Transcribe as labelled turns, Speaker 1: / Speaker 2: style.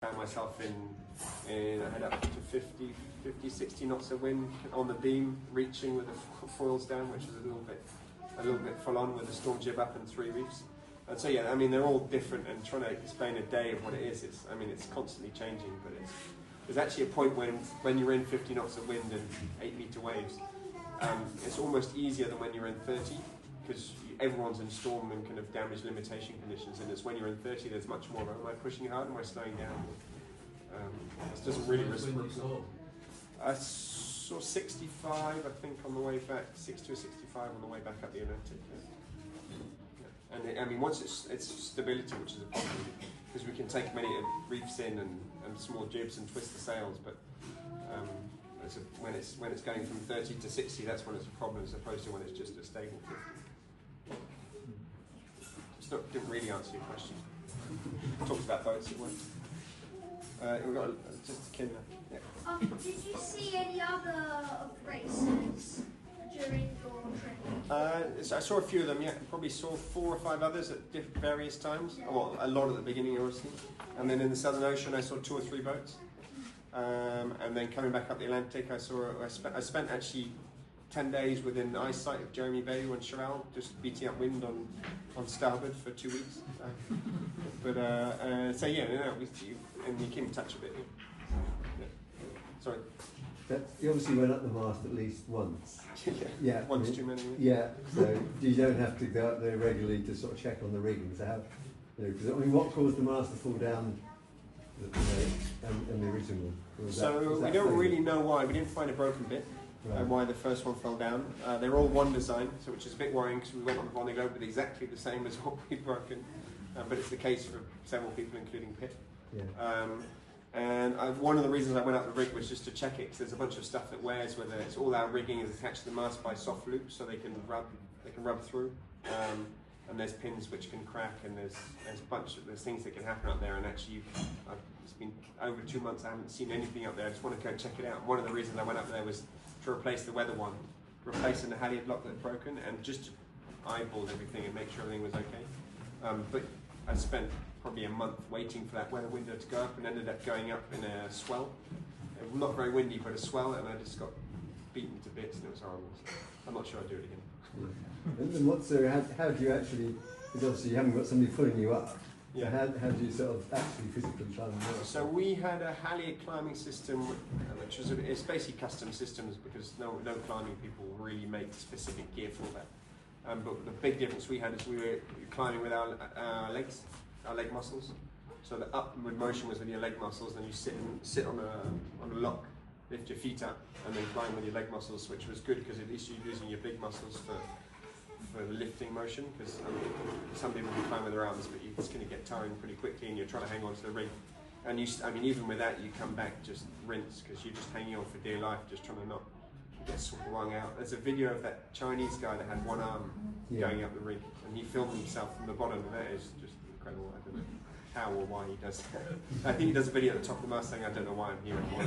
Speaker 1: found myself in I had up to 50, 60 knots of wind on the beam, reaching with the foils down, which is a little bit full on with the storm jib up and 3 reefs. And so yeah, I mean they're all different, and trying to explain a day of what it is, I mean it's constantly changing, but there's actually a point when you're in 50 knots of wind and 8-meter waves, it's almost easier than when you're in 30, because everyone's in storm and kind of damage limitation conditions, and it's when you're in 30 there's much more of, am I pushing hard, am I slowing down? This doesn't really respond. I saw 65, I think, on the way back, 60 or 65 on the way back up the Atlantic. Yeah. And I mean, once it's stability, which is a problem, because we can take many reefs in and small jibs and twist the sails, but when it's going from 30 to 60, that's when it's a problem, as opposed to when it's just a stable 50. Didn't really answer your question. Talked about boats at once. We've got just a kid now. Yeah.
Speaker 2: Did you see any other races during your trip?
Speaker 1: I saw a few of them, yeah. Probably saw 4 or 5 others at various times. Well, a lot at the beginning, obviously. And then in the Southern Ocean, I saw 2 or 3 boats. And then coming back up the Atlantic, I spent actually 10 days within eyesight of Jeremy Bay and Cheval, just beating up wind on starboard for 2 weeks. So yeah, and you keep in touch a bit. Yeah. Sorry.
Speaker 3: You obviously went up the mast at least once.
Speaker 1: Yeah. Once too many.
Speaker 3: Yeah. So you don't have to go up there regularly to sort of check on the rigging. So how? Because I mean, what caused the mast to fall down? And the original.
Speaker 1: So we don't really know why. We didn't find a broken bit. Right. And why the first one fell down. They're all one design, so which is a bit worrying, because we went on the Vendee Globe with exactly the same as what we'd broken, but it's the case for several people, including Pitt. Yeah. One of the reasons I went up the rig was just to check it, because there's a bunch of stuff that wears, whether it's all our rigging is attached to the mast by soft loops, so they can rub through. And there's pins which can crack, and there's things that can happen up there. And actually, it's been over 2 months. I haven't seen anything up there. I just want to go check it out. One of the reasons I went up there was to replace the weather one, replacing the halyard block that had broken, and just to eyeball everything and make sure everything was okay. But I spent probably a month waiting for that weather window to go up, and ended up going up in a swell. Not very windy, but a swell, and I just got beaten to bits, and it was horrible. So I'm not sure I'd do it again.
Speaker 3: And how do you actually, because obviously you haven't got somebody pulling you up,
Speaker 1: yeah.
Speaker 3: How do you sort of actually physically climb up?
Speaker 1: So we had a halyard climbing system, which was it's basically custom systems, because no climbing people really make specific gear for that. But the big difference we had is we were climbing with our legs, our leg muscles. So the upward motion was with your leg muscles, and you sit on a lock, lift your feet up, and then climb with your leg muscles, which was good because at least you're using your big muscles for the lifting motion, because some people can climb with their arms, but you're just going to get tiring pretty quickly, and you're trying to hang on to the rig. And even with that, you come back just rinse, because you're just hanging on for dear life, just trying to not get swung out. There's a video of that Chinese guy that had one arm going up the rig, and he filmed himself from the bottom, and that is just incredible. I don't know how or why he does that. I think he does a video at the top of the mast saying, I don't know why I'm here anymore.